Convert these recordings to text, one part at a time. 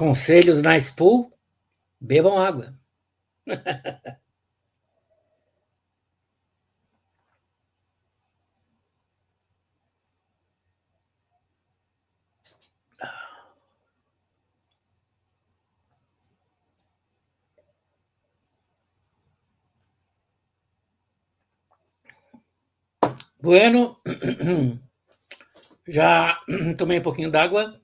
Conselho do Nice Pool: bebam água. Bueno, já tomei um pouquinho d'água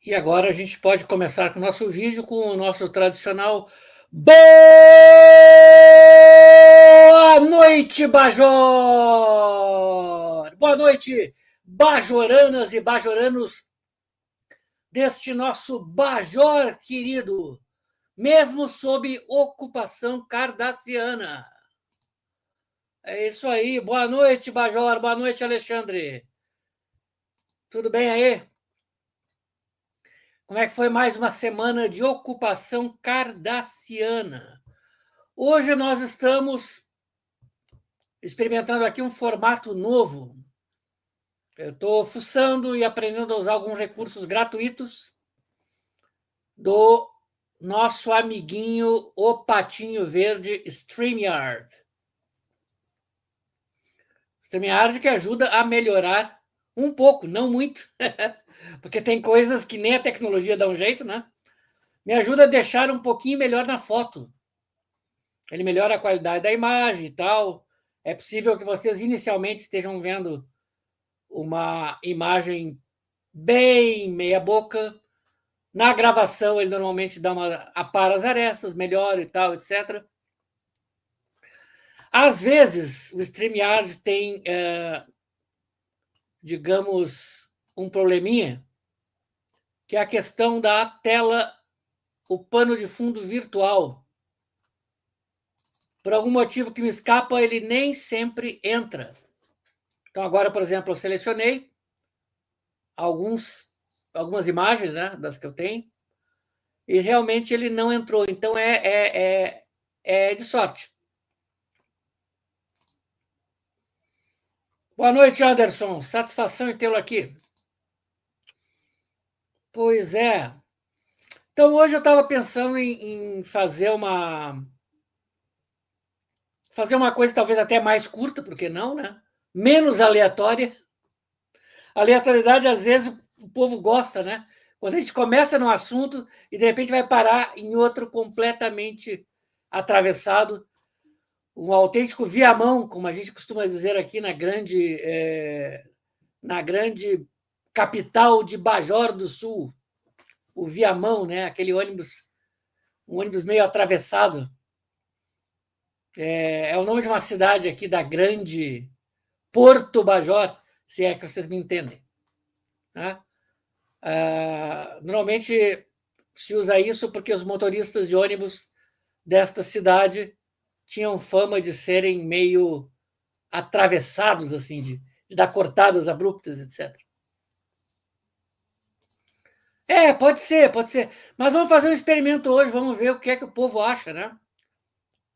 e agora a gente pode começar com o nosso vídeo com o nosso tradicional Boa noite, Bajor! Boa noite, bajoranas e bajoranos deste nosso Bajor querido, mesmo sob ocupação cardassiana. É isso aí. Boa noite, Bajor. Boa noite, Alexandre. Tudo bem aí? Como é que foi mais uma semana de ocupação cardassiana? Hoje nós estamos experimentando aqui um formato novo. Eu estou fuçando e aprendendo a usar alguns recursos gratuitos do nosso amiguinho, o Patinho Verde, StreamYard. StreamYard que ajuda a melhorar um pouco, não muito, porque tem coisas que nem a tecnologia dá um jeito, né? Me ajuda a deixar um pouquinho melhor na foto. Ele melhora a qualidade da imagem e tal. É possível que vocês inicialmente estejam vendo uma imagem bem meia boca. Na gravação, ele normalmente dá apara as arestas, melhora e tal, etc. Às vezes, o StreamYard tem, digamos, um probleminha, que é a questão da tela, o pano de fundo virtual. Por algum motivo que me escapa, ele nem sempre entra. Então, agora, por exemplo, eu selecionei algumas imagens, né, das que eu tenho, e realmente ele não entrou. Então, é de sorte. Boa noite, Anderson. Satisfação em tê-lo aqui. Pois é. Então, hoje eu estava pensando em fazer uma coisa talvez até mais curta, por que não, né? Menos aleatória. Aleatoriedade, às vezes, o povo gosta, né? Quando a gente começa num assunto e de repente vai parar em outro completamente atravessado, um autêntico viamão, como a gente costuma dizer aqui na grande capital de Bajor do Sul, o viamão, né? Aquele ônibus, um ônibus meio atravessado. É o nome de uma cidade aqui da grande Porto Bajor, se é que vocês me entendem. Né? Normalmente se usa isso porque os motoristas de ônibus desta cidade tinham fama de serem meio atravessados, assim, de dar cortadas abruptas, etc. Pode ser, pode ser. Mas vamos fazer um experimento hoje, vamos ver o que é que o povo acha, né?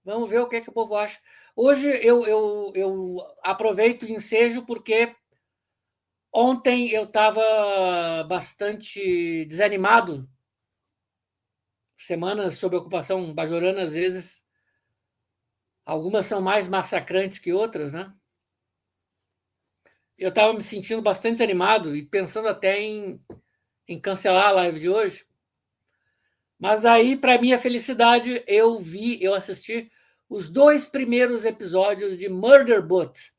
Vamos ver o que é que o povo acha. Hoje eu aproveito o ensejo porque ontem eu estava bastante desanimado. Semanas sob ocupação bajorana, às vezes, algumas são mais massacrantes que outras, né? Eu estava me sentindo bastante desanimado e pensando até em cancelar a live de hoje. Mas aí, para minha felicidade, eu assisti os 2 primeiros episódios de Murder Boat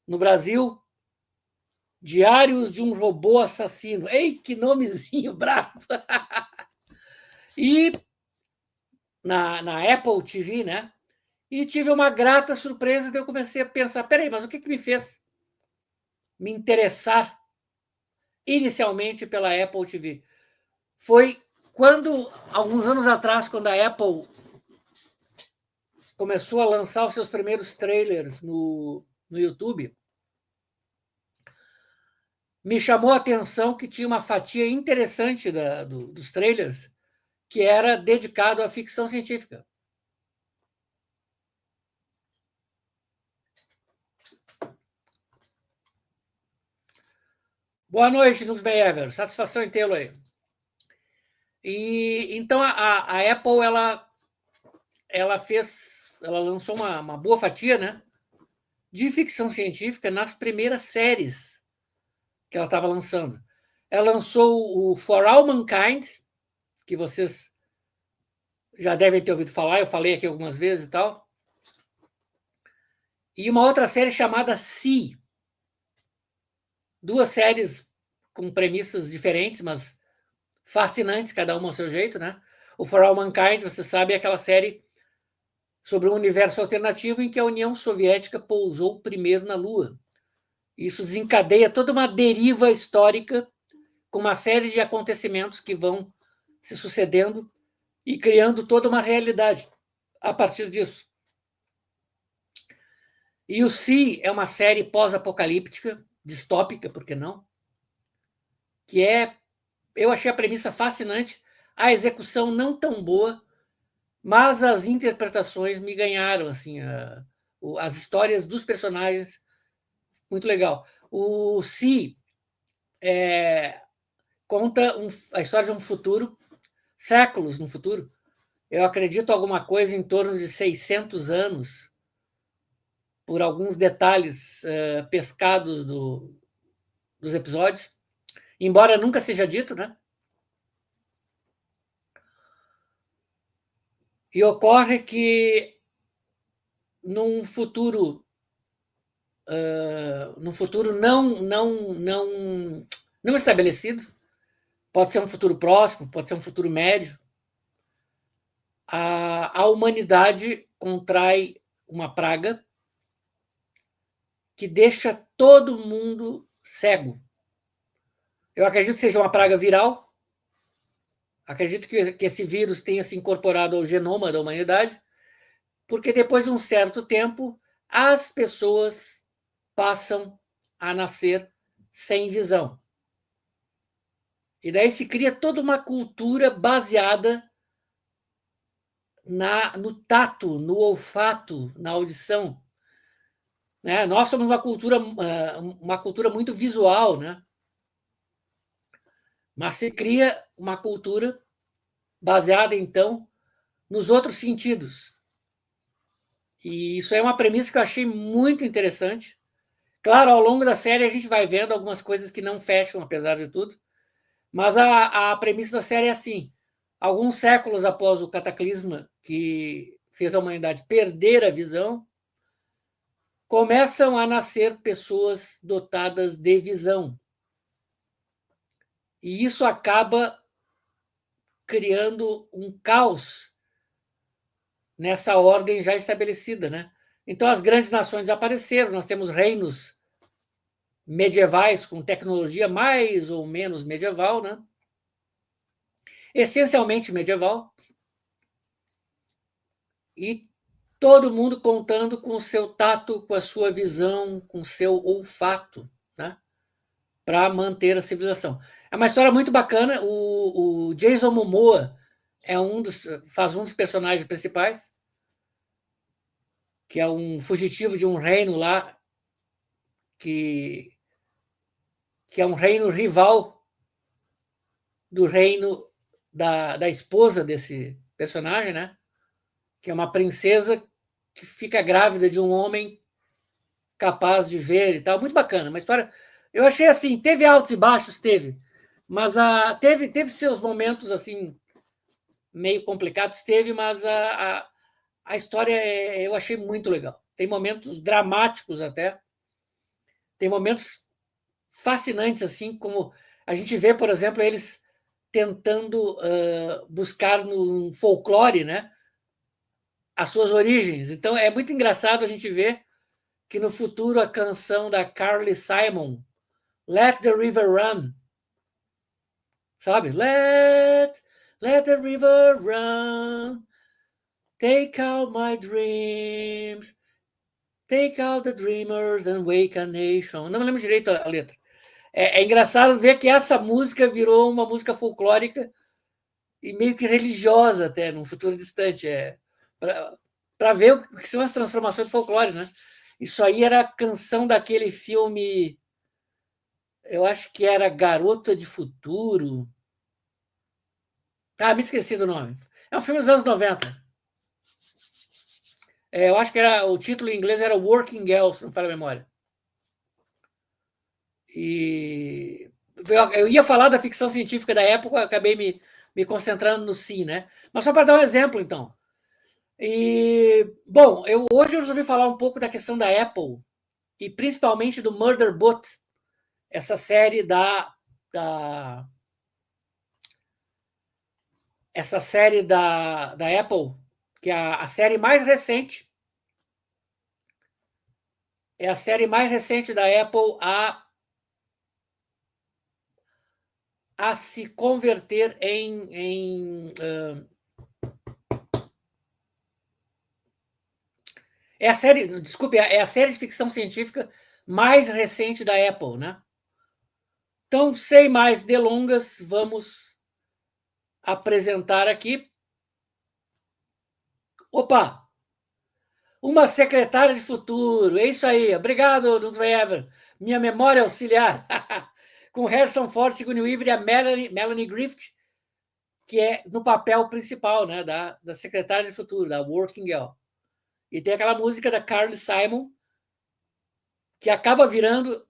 no Brasil, Diários de um Robô Assassino. Ei, que nomezinho brabo! E na Apple TV, né? E tive uma grata surpresa, daí eu comecei a pensar, peraí, mas o que me fez me interessar inicialmente pela Apple TV? Foi quando, alguns anos atrás, quando a Apple começou a lançar os seus primeiros trailers no YouTube, me chamou a atenção que tinha uma fatia interessante dos trailers que era dedicado à ficção científica. Boa noite, Nux Beyever. Satisfação em tê-lo aí. E então a Apple ela lançou uma boa fatia, né, de ficção científica nas primeiras séries que ela estava lançando. Ela lançou o For All Mankind, que vocês já devem ter ouvido falar, eu falei aqui algumas vezes e tal. E uma outra série chamada Sea. Duas séries com premissas diferentes, mas fascinantes, cada uma ao seu jeito, né? O For All Mankind, você sabe, é aquela série sobre um universo alternativo em que a União Soviética pousou primeiro na Lua. Isso desencadeia toda uma deriva histórica com uma série de acontecimentos que vão se sucedendo e criando toda uma realidade a partir disso. E o Si é uma série pós-apocalíptica, distópica, por que não? Que eu achei a premissa fascinante, a execução não tão boa, mas as interpretações me ganharam, assim, as histórias dos personagens, muito legal. O Si conta a história de um futuro, séculos no futuro, eu acredito alguma coisa em torno de 600 anos, por alguns detalhes pescados dos episódios, embora nunca seja dito, né? E ocorre que num futuro não estabelecido, pode ser um futuro próximo, pode ser um futuro médio, a humanidade contrai uma praga que deixa todo mundo cego. Eu acredito que seja uma praga viral, acredito que esse vírus tenha se incorporado ao genoma da humanidade, porque depois de um certo tempo, as pessoas passam a nascer sem visão. E daí se cria toda uma cultura baseada no tato, no olfato, na audição. Né? Nós somos uma cultura muito visual, né? Mas se cria uma cultura baseada, então, nos outros sentidos. E isso é uma premissa que eu achei muito interessante. Claro, ao longo da série a gente vai vendo algumas coisas que não fecham, apesar de tudo. Mas a premissa da série é assim: alguns séculos após o cataclisma que fez a humanidade perder a visão, começam a nascer pessoas dotadas de visão. E isso acaba criando um caos nessa ordem já estabelecida, né? Então as grandes nações apareceram, nós temos reinos medievais com tecnologia mais ou menos medieval, né? Essencialmente medieval, e todo mundo contando com o seu tato, com a sua visão, com o seu olfato, né? Para manter a civilização. É uma história muito bacana. O Jason Momoa faz um dos personagens principais, que é um fugitivo de um reino lá, que, que é um reino rival do reino da esposa desse personagem, né? Que é uma princesa que fica grávida de um homem capaz de ver e tal. Muito bacana, uma história. Eu achei assim, teve altos e baixos, teve, mas teve seus momentos assim meio complicados, teve, mas a história eu achei muito legal. Tem momentos dramáticos até, tem momentos fascinantes assim, como a gente vê, por exemplo, eles tentando buscar no folclore, né, as suas origens. Então é muito engraçado a gente ver que no futuro a canção da Carly Simon, Let the River Run, sabe? Let the river run, take out my dreams, take out the dreamers and wake a nation. Não me lembro direito a letra. É engraçado ver que essa música virou uma música folclórica e meio que religiosa até, num futuro distante. Para ver o que são as transformações folclóricas, né? Isso aí era a canção daquele filme, eu acho que era Garota de Futuro. Ah, me esqueci do nome. É um filme dos anos 90. Eu acho que o título em inglês era Working Girls, não falha a memória. E eu ia falar da ficção científica da época, acabei me concentrando no sim, né? Mas só para dar um exemplo, então. Bom, hoje eu resolvi falar um pouco da questão da Apple e principalmente do Murder Boot, essa série da essa série da Apple, que é a série mais recente, é a série mais recente da Apple a se converter é a série, desculpe, é a série de ficção científica mais recente da Apple, né? Então, sem mais delongas, vamos apresentar aqui. Opa! Uma secretária de futuro, é isso aí. Obrigado, Dr. Ever. Minha memória auxiliar. Com Harrison Ford, Sigourney Weaver e a Melanie Griffith, que é no papel principal, né, da secretária de futuro, da Working Girl. E tem aquela música da Carly Simon, que acaba virando.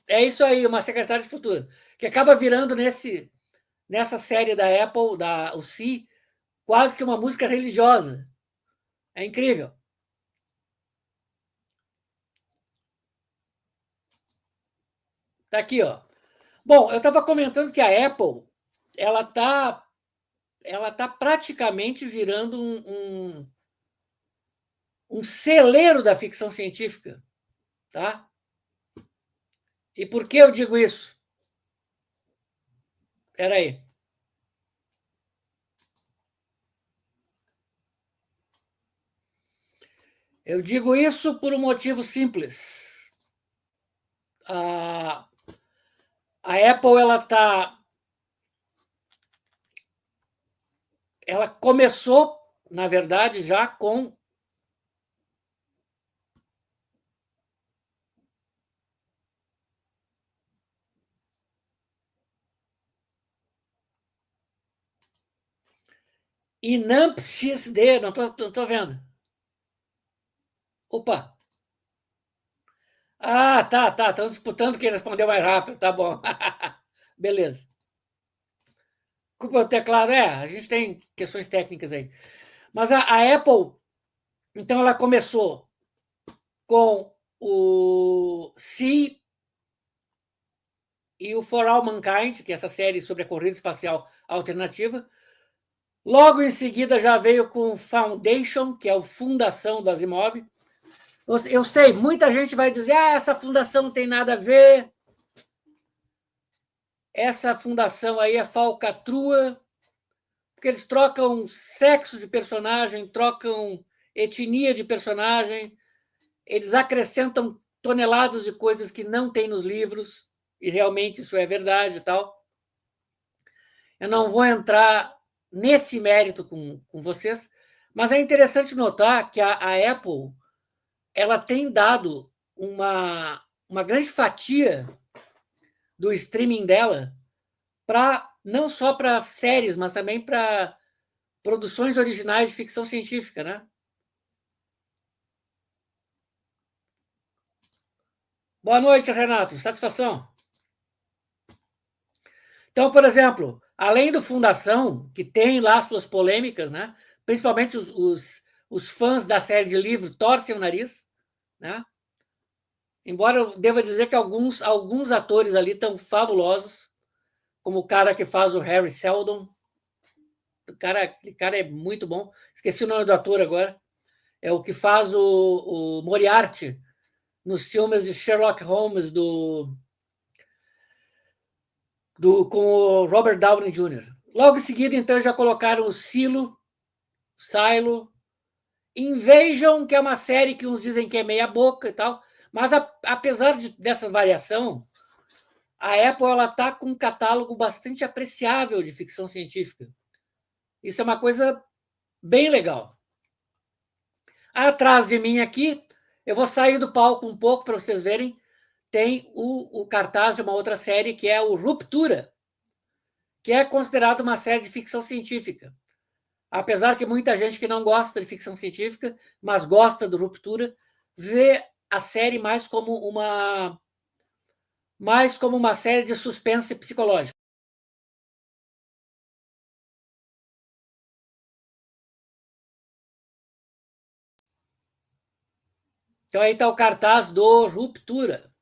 É isso aí, uma secretária de futuro. Que acaba virando nessa série da Apple, o Si, quase que uma música religiosa. É incrível. Tá aqui, ó. Bom, eu estava comentando que a Apple ela tá praticamente virando um celeiro da ficção científica, tá? E por que eu digo isso? Espera aí. Eu digo isso por um motivo simples. A, a Apple ela começou, na verdade, já com Inamp XD, não tô vendo. Opa! Ah, tá. Estão disputando quem respondeu mais rápido, tá bom. Beleza. Culpa do teclado, a gente tem questões técnicas aí. Mas a Apple, então, ela começou com o C e o For All Mankind, que é essa série sobre a corrida espacial alternativa. Logo em seguida já veio com Foundation, que é o Fundação do Asimov. Eu sei, muita gente vai dizer, essa fundação não tem nada a ver, essa fundação aí é falcatrua, porque eles trocam sexo de personagem, trocam etnia de personagem, eles acrescentam toneladas de coisas que não tem nos livros, e realmente isso é verdade e tal. Eu não vou entrar nesse mérito com vocês, mas é interessante notar que a Apple ela tem dado uma grande fatia do streaming dela para não só para séries, mas também para produções originais de ficção científica, né? Boa noite, Renato. Satisfação. Então, por exemplo, além do Fundação, que tem lá suas polêmicas, né? Principalmente os fãs da série de livro torcem o nariz, né? Embora eu deva dizer que alguns atores ali estão fabulosos, como o cara que faz o Harry Seldon. Aquele cara é muito bom. Esqueci o nome do ator agora. É o que faz o Moriarty nos filmes de Sherlock Holmes com o Robert Downey Jr. Logo em seguida, então, já colocaram o Silo, Invasion, que é uma série que uns dizem que é meia boca e tal, mas apesar dessa variação, a Apple está com um catálogo bastante apreciável de ficção científica. Isso é uma coisa bem legal. Atrás de mim aqui, eu vou sair do palco um pouco para vocês verem, tem o cartaz de uma outra série que é o Ruptura, que é considerado uma série de ficção científica. Apesar que muita gente que não gosta de ficção científica, mas gosta do Ruptura, vê a série mais como uma série de suspense psicológico. Então aí está o cartaz do Ruptura.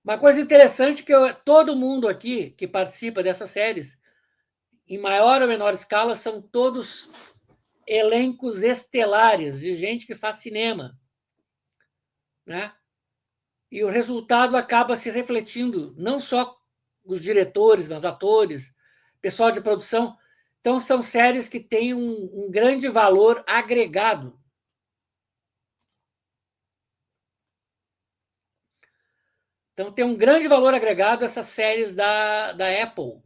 Uma coisa interessante que todo mundo aqui que participa dessas séries, em maior ou menor escala, são todos elencos estelares de gente que faz cinema, né? E o resultado acaba se refletindo não só os diretores, mas atores, pessoal de produção. Então são séries que têm um grande valor agregado. Então tem um grande valor agregado essas séries da Apple.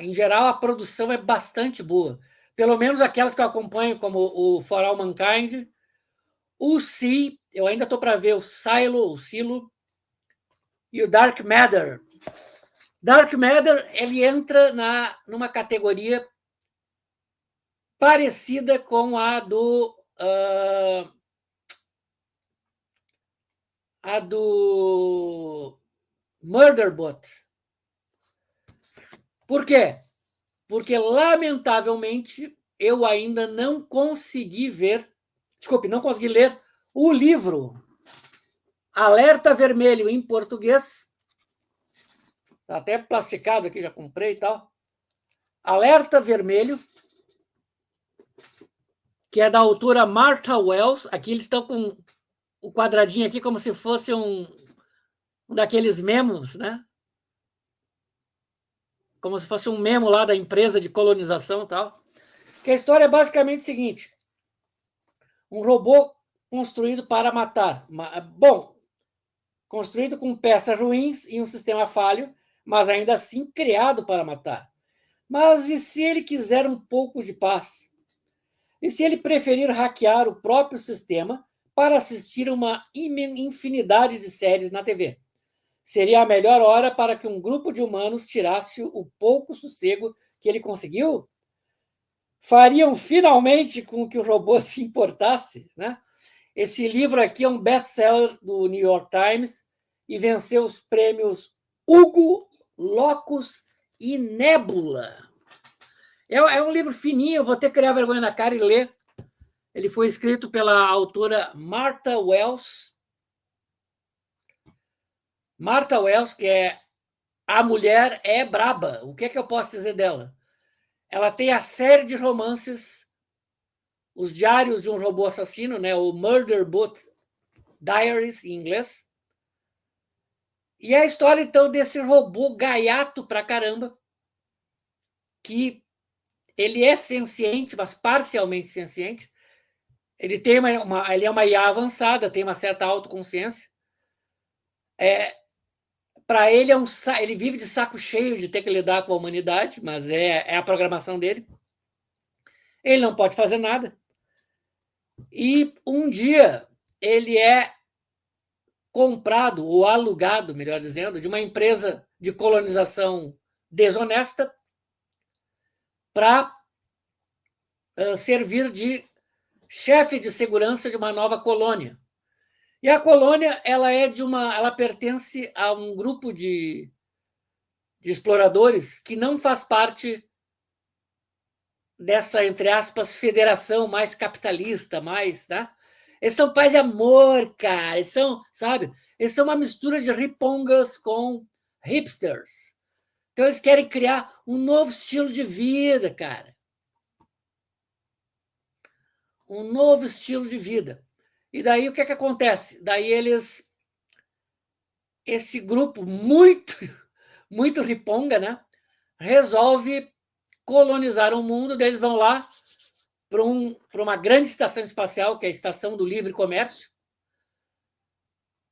Em geral, a produção é bastante boa. Pelo menos aquelas que eu acompanho, como o For All Mankind, o Si, eu ainda estou para ver o Silo e o Dark Matter. Dark Matter, ele entra numa categoria parecida com a do Murderbot. Por quê? Porque, lamentavelmente, eu ainda não consegui não consegui ler o livro Alerta Vermelho em português. Está até plasticado aqui, já comprei e tal. Alerta Vermelho, que é da autora Martha Wells. Aqui eles estão com o quadradinho aqui como se fosse um daqueles memos, né? Como se fosse um memo lá da empresa de colonização e tal. Que a história é basicamente o seguinte: um robô construído para matar. Bom, construído com peças ruins e um sistema falho, mas ainda assim criado para matar. Mas e se ele quiser um pouco de paz? E se ele preferir hackear o próprio sistema para assistir uma infinidade de séries na TV? Seria a melhor hora para que um grupo de humanos tirasse o pouco sossego que ele conseguiu? Fariam finalmente com que o robô se importasse, né? Esse livro aqui é um best-seller do New York Times e venceu os prêmios Hugo, Locus e Nebula. É um livro fininho, eu vou ter que criar vergonha na cara e ler. Ele foi escrito pela autora Martha Wells. Martha Wells, que é A Mulher é Braba. O que é que eu posso dizer dela? Ela tem a série de romances Os Diários de um Robô Assassino, né? O Murder Boot Diaries, em inglês. E é a história, então, desse robô gaiato pra caramba, que ele é senciente, mas parcialmente senciente. Ele ele é uma IA avançada, tem uma certa autoconsciência. Para ele, ele vive de saco cheio de ter que lidar com a humanidade, mas é a programação dele. Ele não pode fazer nada. E um dia ele é comprado ou alugado, melhor dizendo, de uma empresa de colonização desonesta para servir de chefe de segurança de uma nova colônia. E a colônia ela pertence a um grupo de exploradores que não faz parte dessa, entre aspas, federação mais capitalista, mais, tá? Eles são pais de amor, cara. Eles são, sabe? Eles são uma mistura de ripongas com hipsters. Então eles querem criar um novo estilo de vida, cara. Um novo estilo de vida. E daí o que acontece? Daí esse grupo muito riponga, né? Resolve colonizar o mundo, eles vão lá para uma grande estação espacial, que é a Estação do Livre Comércio,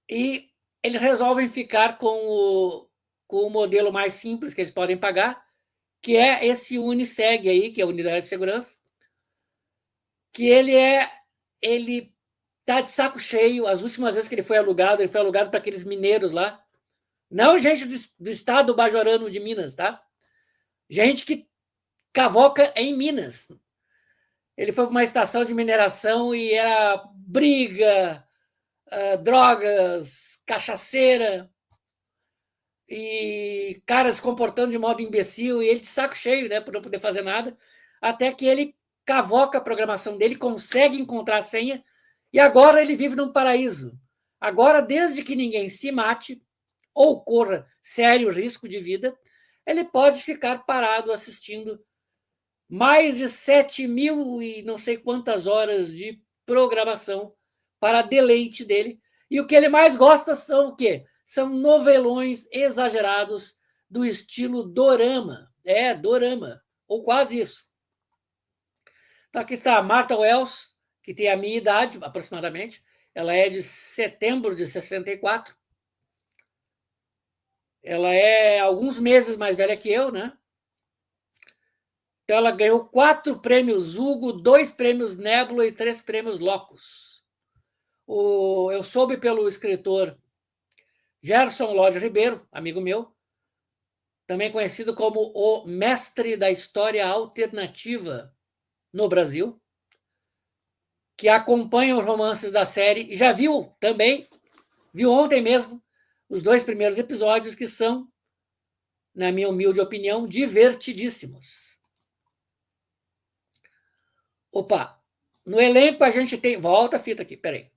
e eles resolvem ficar com o modelo mais simples que eles podem pagar, que é esse Uniseg aí, que é a Unidade de Segurança, que ele tá de saco cheio. As últimas vezes que ele foi alugado para aqueles mineiros lá, Não gente do estado bajorano de Minas, tá? Gente que cavoca em Minas. Ele foi para uma estação de mineração e era briga, drogas, cachaceira, e cara se comportando de modo imbecil, e ele de saco cheio, né, por não poder fazer nada, até que ele cavoca a programação dele, consegue encontrar a senha, e agora ele vive num paraíso. Agora, desde que ninguém se mate ou corra sério risco de vida, ele pode ficar parado assistindo mais de 7.000 e não sei quantas horas de programação para deleite dele. E o que ele mais gosta são o quê? São novelões exagerados do estilo dorama. É, dorama, ou quase isso. Então aqui está a Martha Wells, que tem a minha idade, aproximadamente. Ela é de setembro de 64. Ela é alguns meses mais velha que eu, né? Então ela ganhou 4 prêmios Hugo, 2 prêmios Nebula e 3 prêmios Locus. Eu soube pelo escritor Gerson Lodge Ribeiro, amigo meu, também conhecido como o mestre da história alternativa no Brasil, que acompanha os romances da série e já viu também, viu ontem mesmo, os 2 primeiros episódios, que são, na minha humilde opinião, divertidíssimos. Opa, no elenco a gente tem... Volta a fita aqui, peraí.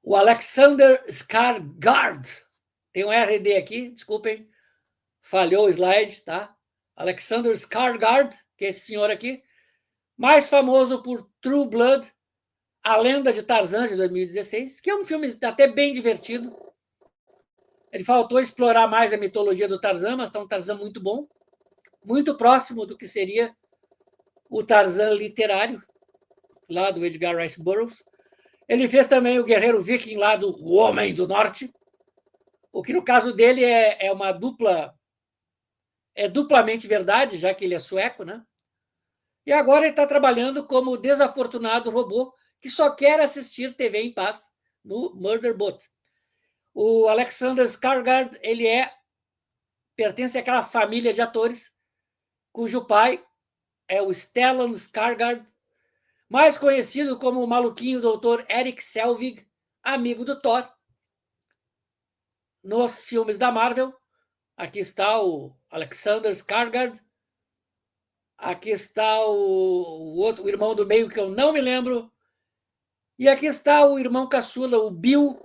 O Alexander Skarsgård, tem um RD aqui, desculpem, falhou o slide, tá? Alexander Skarsgård, que é esse senhor aqui, mais famoso por True Blood, A Lenda de Tarzan, de 2016, que é um filme até bem divertido. Ele faltou explorar mais a mitologia do Tarzan, mas está um Tarzan muito bom, muito próximo do que seria o Tarzan literário, lá do Edgar Rice Burroughs. Ele fez também o Guerreiro Viking lá do O Homem do Norte, o que no caso dele é uma dupla, é duplamente verdade, já que ele é sueco, né? E agora ele está trabalhando como desafortunado robô que só quer assistir TV em paz no Murderbot. O Alexander Skarsgård, ele pertence àquela família de atores cujo pai é o Stellan Skarsgård, mais conhecido como o maluquinho Dr. Erik Selvig, amigo do Thor, nos filmes da Marvel. Aqui está o Alexander Skarsgård. Aqui está o irmão do meio, que eu não me lembro. E aqui está o irmão caçula, o Bill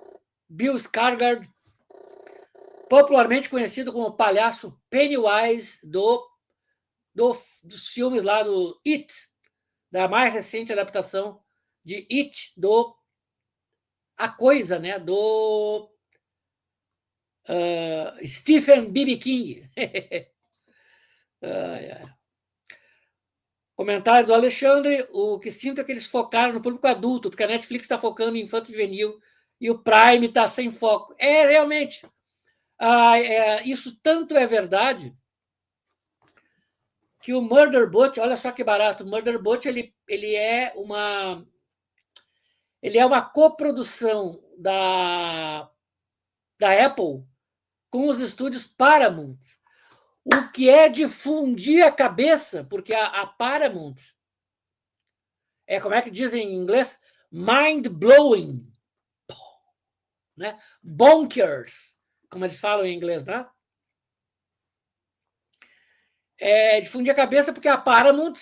Skarsgård, popularmente conhecido como o palhaço Pennywise dos filmes lá do It, da mais recente adaptação de It, A Coisa, né? Do Stephen B.B. King. Comentário do Alexandre: o que sinto é que eles focaram no público adulto, porque a Netflix está focando em infanto juvenil e o Prime está sem foco. É, realmente. Isso tanto é verdade que o Murderbot, olha só que barato, o Murderbot ele é uma coprodução da Apple com os estúdios Paramount, o que é de fundir a cabeça, porque a Paramount como é que dizem em inglês? Mind-blowing, né? Bonkers, como eles falam em inglês, né? De fundir a cabeça, porque a Paramount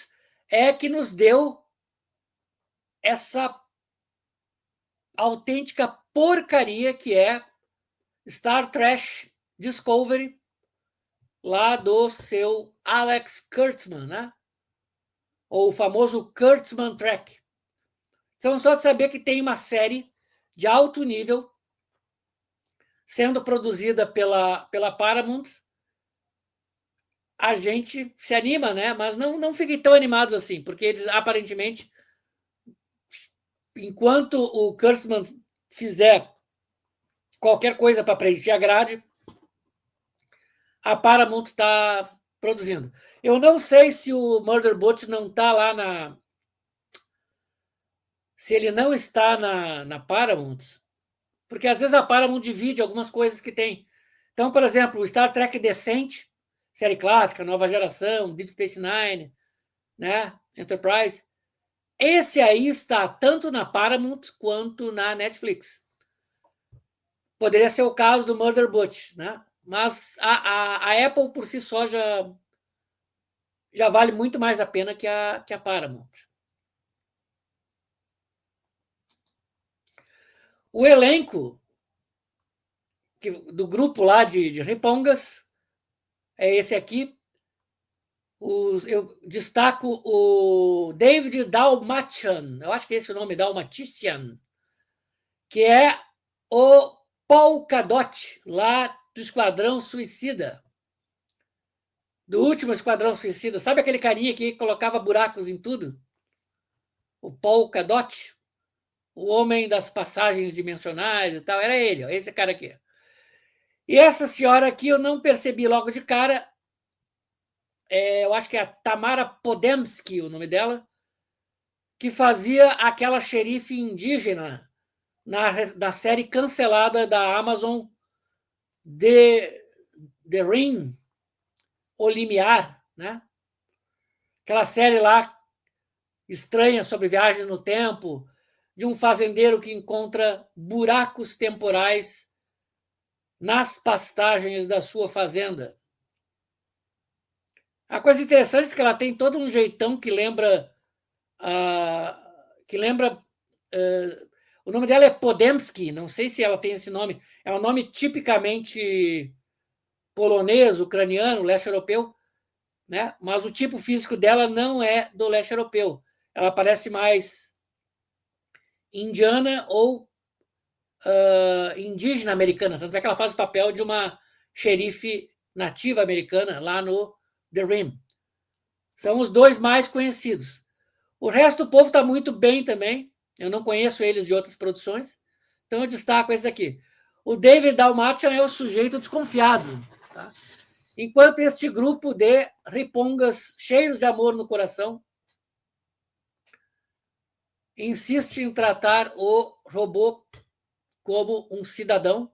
é que nos deu essa autêntica porcaria que é Star Trek Discovery, lá do seu Alex Kurtzman, né? Ou o famoso Kurtzman Trek. Então, só de saber que tem uma série de alto nível sendo produzida pela Paramount, a gente se anima, né? Mas não fiquem tão animados assim, porque eles aparentemente, enquanto o Kurtzman fizer qualquer coisa para preencher a grade, a Paramount está produzindo. Eu não sei se o Murderbot não está lá se ele não está na Paramount, porque às vezes a Paramount divide algumas coisas que tem. Então, por exemplo, o Star Trek Descent, série clássica, nova geração, Deep Space Nine, né? Enterprise. Esse aí está tanto na Paramount quanto na Netflix. Poderia ser o caso do Murder Butch, né? Mas a Apple por si só já vale muito mais a pena que a Paramount. O elenco do grupo lá de Ripongas é esse aqui. Eu destaco o David Dalmatian, eu acho que é esse o nome, Dalmatician, que é o Polka Dot, lá do Esquadrão Suicida. Do último Esquadrão Suicida. Sabe aquele carinha que colocava buracos em tudo? O Polka Dot, o homem das passagens dimensionais e tal, era ele, ó, esse cara aqui. E essa senhora aqui eu não percebi logo de cara, eu acho que é a Tamara Podemski, o nome dela, que fazia aquela xerife indígena na série cancelada da Amazon, The Ring, O Limiar, né? Aquela série lá estranha sobre viagens no tempo, de um fazendeiro que encontra buracos temporais nas pastagens da sua fazenda. A coisa interessante é que ela tem todo um jeitão que lembra. O nome dela é Podemski, não sei se ela tem esse nome. É um nome tipicamente polonês, ucraniano, leste europeu, né? Mas o tipo físico dela não é do leste europeu. Ela parece mais indiana ou indígena americana. Tanto é que ela faz o papel de uma xerife nativa americana lá no The Rim. São os dois mais conhecidos. O resto do povo está muito bem também. Eu não conheço eles de outras produções. Então eu destaco esse aqui. O David Dalmatian é o sujeito desconfiado. Tá? Enquanto este grupo de ripongas cheios de amor no coração insiste em tratar o robô como um cidadão,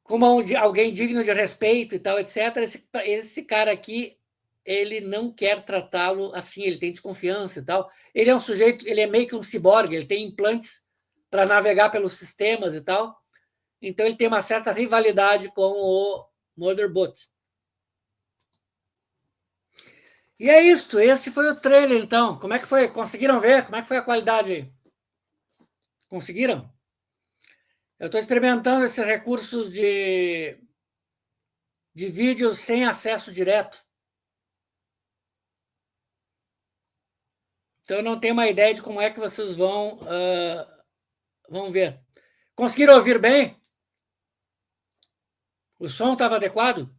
como alguém digno de respeito e tal, etc. Esse cara aqui, ele não quer tratá-lo assim, ele tem desconfiança e tal. Ele é um sujeito, ele é meio que um ciborgue, ele tem implantes para navegar pelos sistemas e tal. Então ele tem uma certa rivalidade com o Motherboot. E é isto, este foi o trailer então. Como é que foi? Conseguiram ver? Como é que foi a qualidade aí? Conseguiram? Eu estou experimentando esses recursos de vídeos sem acesso direto. Então eu não tenho uma ideia de como é que vocês vão ver. Conseguiram ouvir bem? O som estava adequado?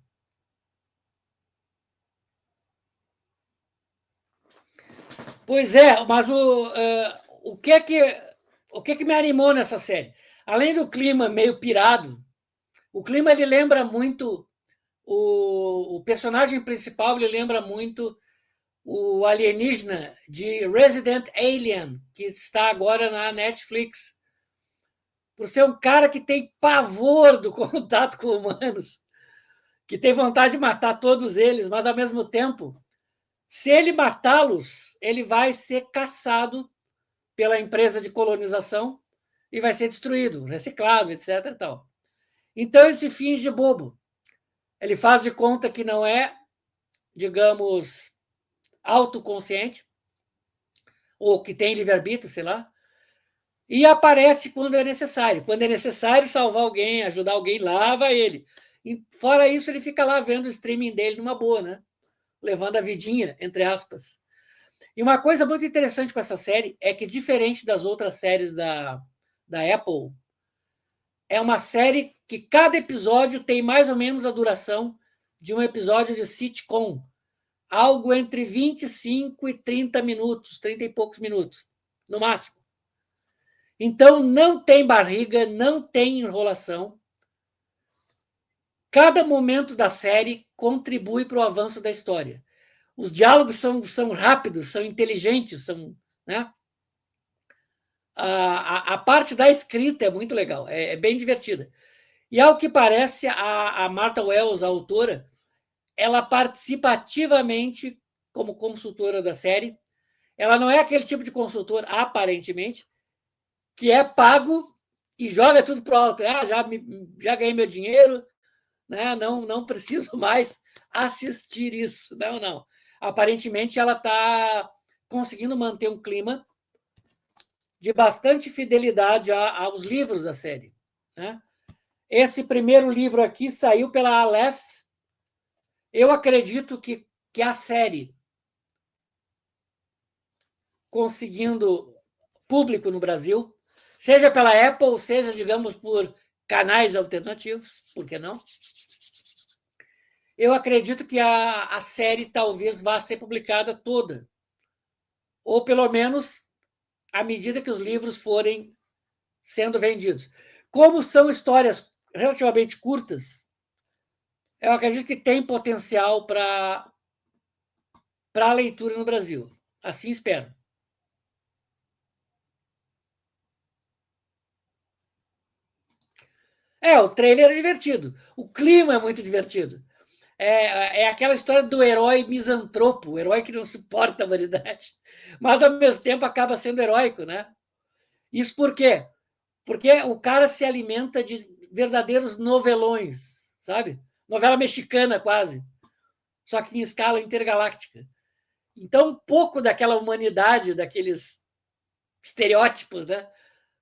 Pois é, mas o que me animou nessa série? Além do clima meio pirado, o clima ele lembra muito o personagem principal, ele lembra muito o alienígena de Resident Alien, que está agora na Netflix. Por ser um cara que tem pavor do contato com humanos, que tem vontade de matar todos eles, mas ao mesmo tempo, se ele matá-los, ele vai ser caçado pela empresa de colonização e vai ser destruído, reciclado, etc. E tal. Então ele se finge bobo. Ele faz de conta que não é, digamos, autoconsciente, ou que tem livre-arbítrio, sei lá, e aparece quando é necessário. Quando é necessário salvar alguém, ajudar alguém, lá vai ele. E, fora isso, ele fica lá vendo o streaming dele numa boa, né? Levando a vidinha, entre aspas. E uma coisa muito interessante com essa série é que, diferente das outras séries da Apple, é uma série que cada episódio tem mais ou menos a duração de um episódio de sitcom. Algo entre 25 e 30 minutos, 30 e poucos minutos, no máximo. Então, não tem barriga, não tem enrolação. Cada momento da série contribui para o avanço da história. Os diálogos são rápidos, são inteligentes, né? A parte da escrita é muito legal, é bem divertida. E, ao que parece, a Martha Wells, a autora, ela participa ativamente como consultora da série. Ela não é aquele tipo de consultor, aparentemente, que é pago e joga tudo pro alto. Já ganhei meu dinheiro, né? Não preciso mais assistir isso. Não, não. Aparentemente, ela está conseguindo manter um clima de bastante fidelidade aos livros da série. Né? Esse primeiro livro aqui saiu pela Aleph. Eu acredito que a série, conseguindo público no Brasil, seja pela Apple, seja, digamos, por canais alternativos, por que não? Eu acredito que a série talvez vá ser publicada toda, ou pelo menos à medida que os livros forem sendo vendidos. Como são histórias relativamente curtas, eu acredito que tem potencial para a leitura no Brasil. Assim espero. O trailer é divertido. O clima é muito divertido. É aquela história do herói misantropo, o herói que não suporta a humanidade, mas ao mesmo tempo acaba sendo heróico, né? Isso por quê? Porque o cara se alimenta de verdadeiros novelões, sabe? Novela mexicana quase, só que em escala intergaláctica. Então, um pouco daquela humanidade, daqueles estereótipos, né?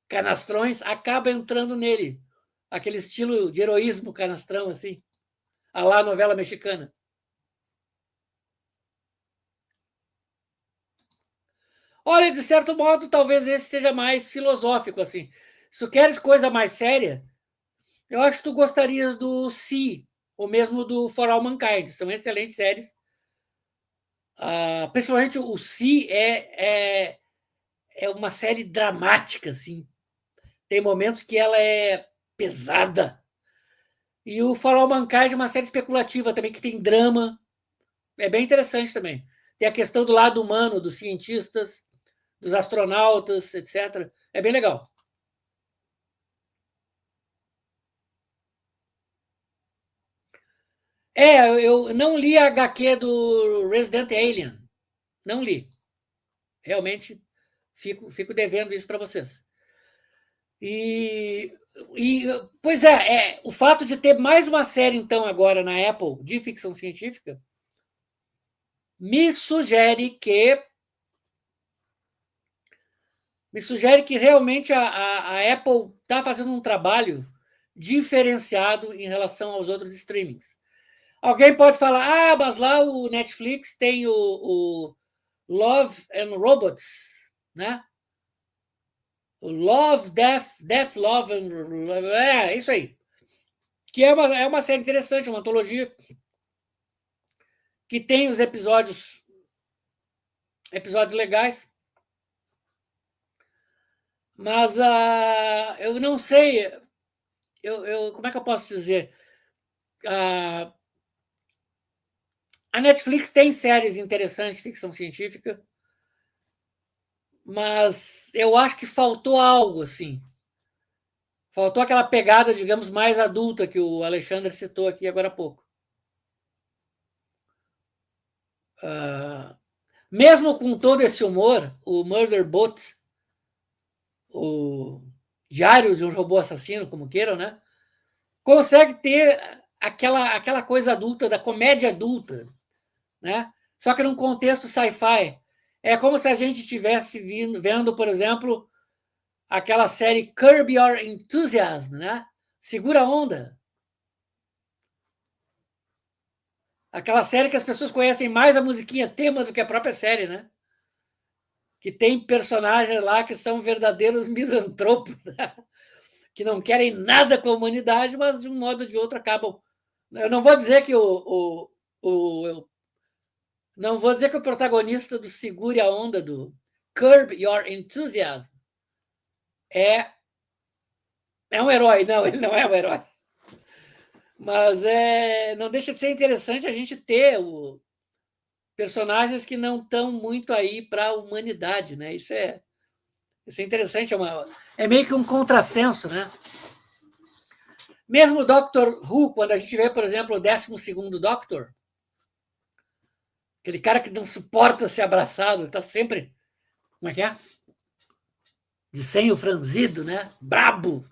Canastrões, acaba entrando nele. Aquele estilo de heroísmo canastrão, assim, a lá novela mexicana. Olha, de certo modo, talvez esse seja mais filosófico, assim. Se tu queres coisa mais séria, eu acho que tu gostarias do Si, ou mesmo do For All Mankind. São excelentes séries. Principalmente o Si é uma série dramática, assim. Tem momentos que ela é pesada. E o For All Mankind é uma série especulativa também, que tem drama. É bem interessante também. Tem a questão do lado humano, dos cientistas, dos astronautas, etc. É bem legal. Eu não li a HQ do Resident Alien. Não li. Realmente fico devendo isso para vocês. E, e pois o fato de ter mais uma série, então, agora na Apple de ficção científica, me sugere que realmente a Apple está fazendo um trabalho diferenciado em relação aos outros streamings. Alguém pode falar, mas lá o Netflix tem o Love and Robots, né? O Love, Death, Love and... isso aí. Que é uma série interessante, uma antologia que tem os episódios legais, mas eu não sei, como é que eu posso dizer? Uh, a Netflix tem séries interessantes de ficção científica, mas eu acho que faltou algo, assim. Faltou aquela pegada, digamos, mais adulta que o Alexandre citou aqui agora há pouco. Mesmo com todo esse humor, o Murder Boat, o Diários de um Robô Assassino, como queiram, né? Consegue ter aquela coisa adulta, da comédia adulta, né? Só que num contexto sci-fi. É como se a gente estivesse vendo, por exemplo, aquela série Curb Your Enthusiasm, né? Segura a onda. Aquela série que as pessoas conhecem mais a musiquinha tema do que a própria série, né? Que tem personagens lá que são verdadeiros misantropos, né? Que não querem nada com a humanidade, mas de um modo ou de outro acabam. Eu não vou dizer que não vou dizer que o protagonista do Segure a Onda, do Curb Your Enthusiasm, é um herói. Não, ele não é um herói. Mas não deixa de ser interessante a gente ter personagens que não estão muito aí para a humanidade, né? Isso é interessante, é meio que um contrassenso, né? Mesmo o Doctor Who, quando a gente vê, por exemplo, o 12º Doctor, aquele cara que não suporta ser abraçado, está sempre, como é que é? De senho franzido, né? Brabo.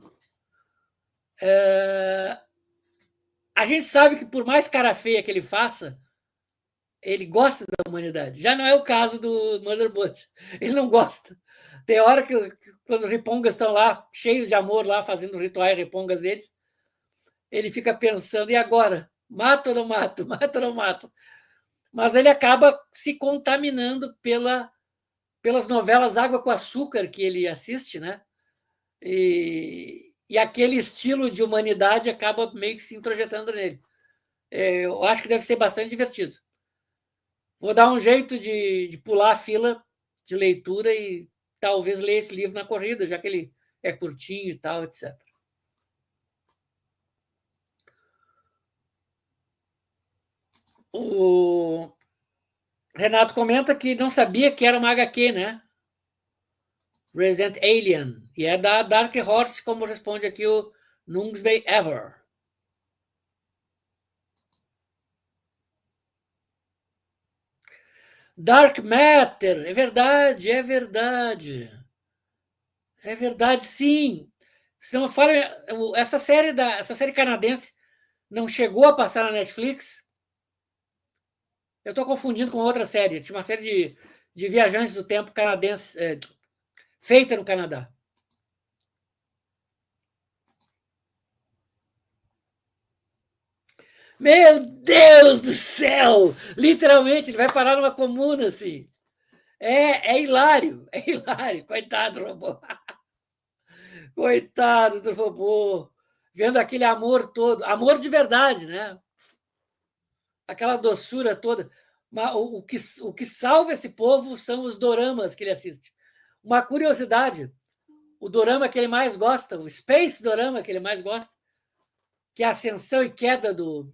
A gente sabe que por mais cara feia que ele faça, ele gosta da humanidade. Já não é o caso do Motherboard. Ele não gosta. Tem hora que quando os ripongas estão lá, cheios de amor, lá fazendo rituais ripongas deles, ele fica pensando, e agora? Mato ou não mato? Mato ou não mato? Mas ele acaba se contaminando pelas novelas Água com Açúcar que ele assiste, né? E aquele estilo de humanidade acaba meio que se introjetando nele. Eu acho que deve ser bastante divertido. Vou dar um jeito de pular a fila de leitura e talvez ler esse livro na corrida, já que ele é curtinho e tal, etc. O Renato comenta que não sabia que era uma HQ, né? Resident Alien. E é da Dark Horse, como responde aqui o Nungsby Ever. Dark Matter, é verdade, é verdade. É verdade, sim. Se não fala, essa série canadense não chegou a passar na Netflix. Eu estou confundindo com outra série. Tinha uma série de viajantes do tempo canadense, feita no Canadá. Meu Deus do céu! Literalmente, ele vai parar numa comuna, assim. É hilário, é hilário. Coitado do robô. Coitado do robô. Vendo aquele amor todo. Amor de verdade, né? Aquela doçura toda. Mas o que salva esse povo são os doramas que ele assiste. Uma curiosidade: o dorama que ele mais gosta, o Space Dorama que ele mais gosta, que é a ascensão e queda do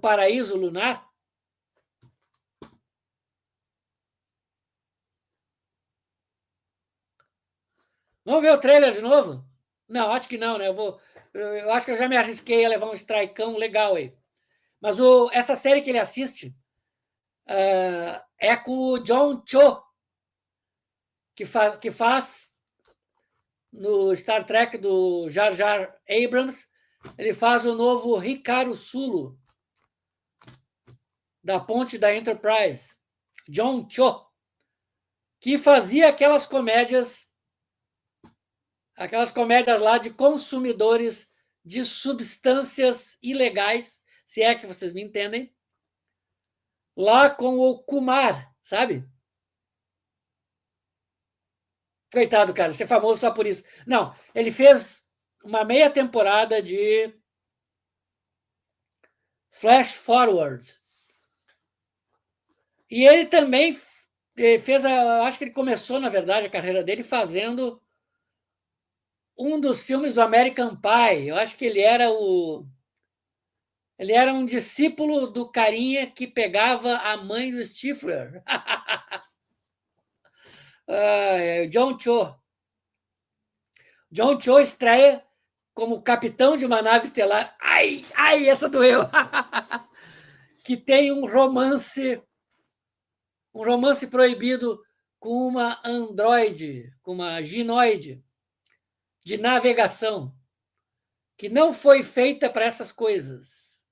paraíso lunar. Vamos ver o trailer de novo? Não, acho que não, né? Eu acho que eu já me arrisquei a levar um strikeão legal aí. Mas essa série que ele assiste é com o John Cho, que faz no Star Trek do Jar Jar Abrams. Ele faz o novo Hikaru Sulu, da ponte da Enterprise. John Cho, que fazia aquelas comédias lá de consumidores de substâncias ilegais, se é que vocês me entendem, lá com o Kumar, sabe? Coitado, cara, ser famoso só por isso. Não, ele fez uma meia temporada de Flash Forward. E ele também fez, acho que ele começou, na verdade, a carreira dele fazendo um dos filmes do American Pie. Eu acho que ele era um discípulo do carinha que pegava a mãe do Stifler. John Cho. John Cho estreia como capitão de uma nave estelar. Ai, ai, essa doeu. Que tem um romance proibido com uma androide, com uma ginoide de navegação, que não foi feita para essas coisas.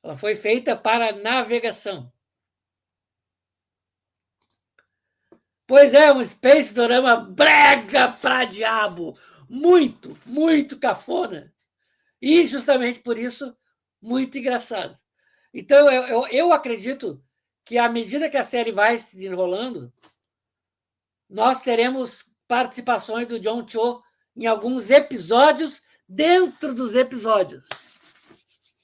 Ela foi feita para navegação. Pois é, um Space Dorama brega pra diabo. Muito, muito cafona. E justamente por isso, muito engraçado. Então, eu acredito que à medida que a série vai se desenrolando, nós teremos participações do John Cho em alguns episódios dentro dos episódios.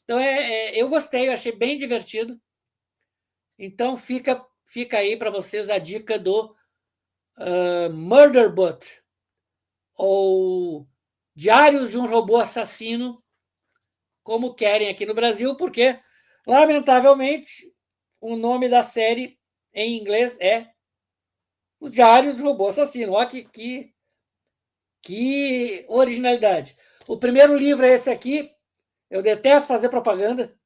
Então, eu gostei, eu achei bem divertido. Então, fica aí para vocês a dica do Murderbot, ou Diários de um Robô Assassino, como querem aqui no Brasil, porque, lamentavelmente, o nome da série em inglês é Os Diários do Robô Assassino. Olha que originalidade. O primeiro livro é esse aqui. Eu detesto fazer propaganda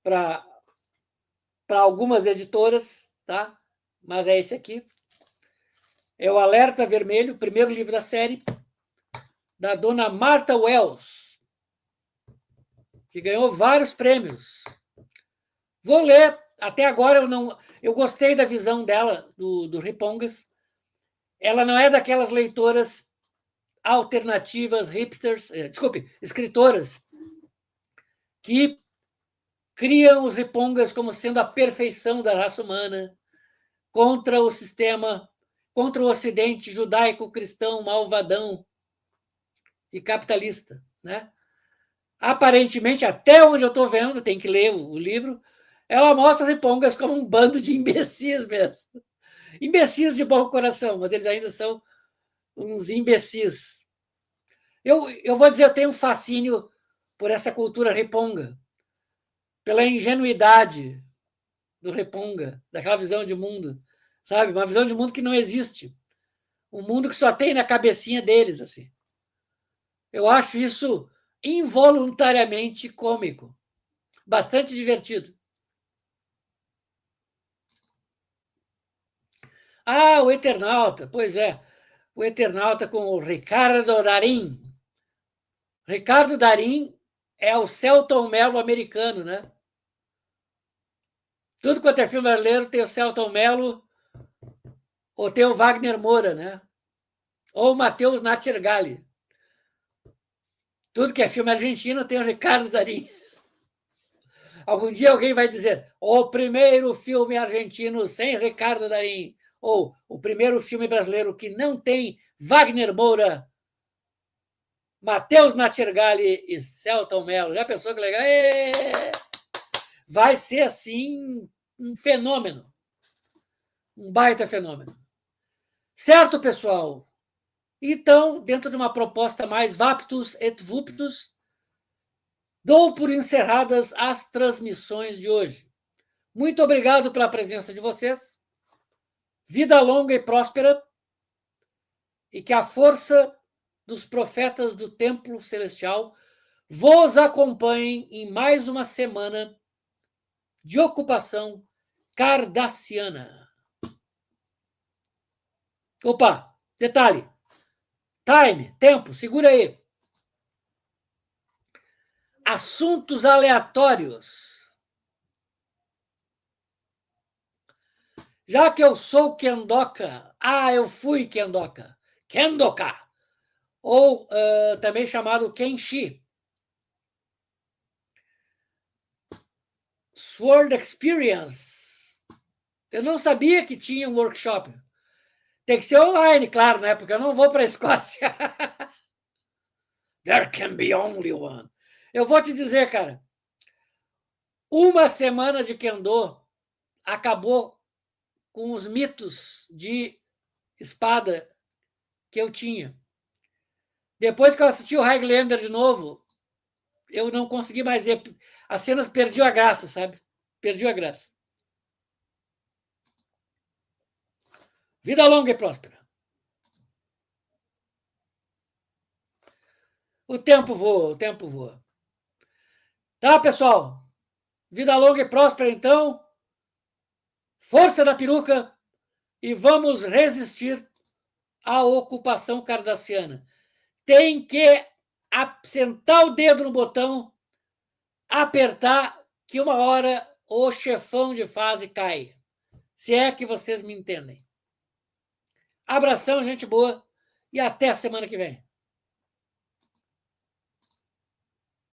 para algumas editoras, tá? Mas é esse aqui. É o Alerta Vermelho, primeiro livro da série, da dona Martha Wells, que ganhou vários prêmios. Vou ler. Até agora eu gostei da visão dela, do Ripongas. Ela não é daquelas leitoras alternativas, hipsters, desculpe, escritoras, que criam os ripongas como sendo a perfeição da raça humana contra o sistema, contra o ocidente judaico-cristão malvadão e capitalista, né? Aparentemente, até onde eu estou vendo, tem que ler o livro, ela mostra os ripongas como um bando de imbecis mesmo. Imbecis de bom coração, mas eles ainda são uns imbecis. Eu vou dizer, eu tenho um fascínio por essa cultura riponga, pela ingenuidade do riponga, daquela visão de mundo, sabe? Uma visão de mundo que não existe. Um mundo que só tem na cabecinha deles, assim. Eu acho isso involuntariamente cômico, bastante divertido. Ah, o Eternauta, pois é. O Eternauta com o Ricardo Darín. Ricardo Darín é o Selton Mello americano, né? Tudo quanto é filme brasileiro tem o Selton Mello ou tem o Wagner Moura, né? Ou o Matheus Nattergalli. Tudo que é filme argentino tem o Ricardo Darín. Algum dia alguém vai dizer o primeiro filme argentino sem Ricardo Darín, ou o primeiro filme brasileiro que não tem Wagner Moura, Matheus Nattergalli e Selton Mello. Já pensou que legal? Vai ser, assim, um fenômeno. Um baita fenômeno. Certo, pessoal? Então, dentro de uma proposta mais Vaptus et Vuptus, dou por encerradas as transmissões de hoje. Muito obrigado pela presença de vocês. Vida longa e próspera. E que a força dos profetas do templo celestial vos acompanhem em mais uma semana de ocupação cardassiana. Opa, detalhe. Time, tempo, segura aí. Assuntos aleatórios. Já que eu sou Kendoka, eu fui Kendoka, Kendoka, ou também chamado Kenshi. Sword Experience. Eu não sabia que tinha um workshop. Tem que ser online, claro, né? Porque eu não vou para a Escócia. There can be only one. Eu vou te dizer, cara, uma semana de Kendo acabou com os mitos de espada que eu tinha. Depois que eu assisti o Highlander de novo, eu não consegui mais ver. As cenas perdiam a graça, sabe? Perdiam a graça. Vida longa e próspera. O tempo voa, o tempo voa. Tá, pessoal? Vida longa e próspera, então. Força da peruca e vamos resistir à ocupação cardassiana. Tem que sentar o dedo no botão, apertar, que uma hora o chefão de fase cai. Se é que vocês me entendem. Abração, gente boa, e até a semana que vem.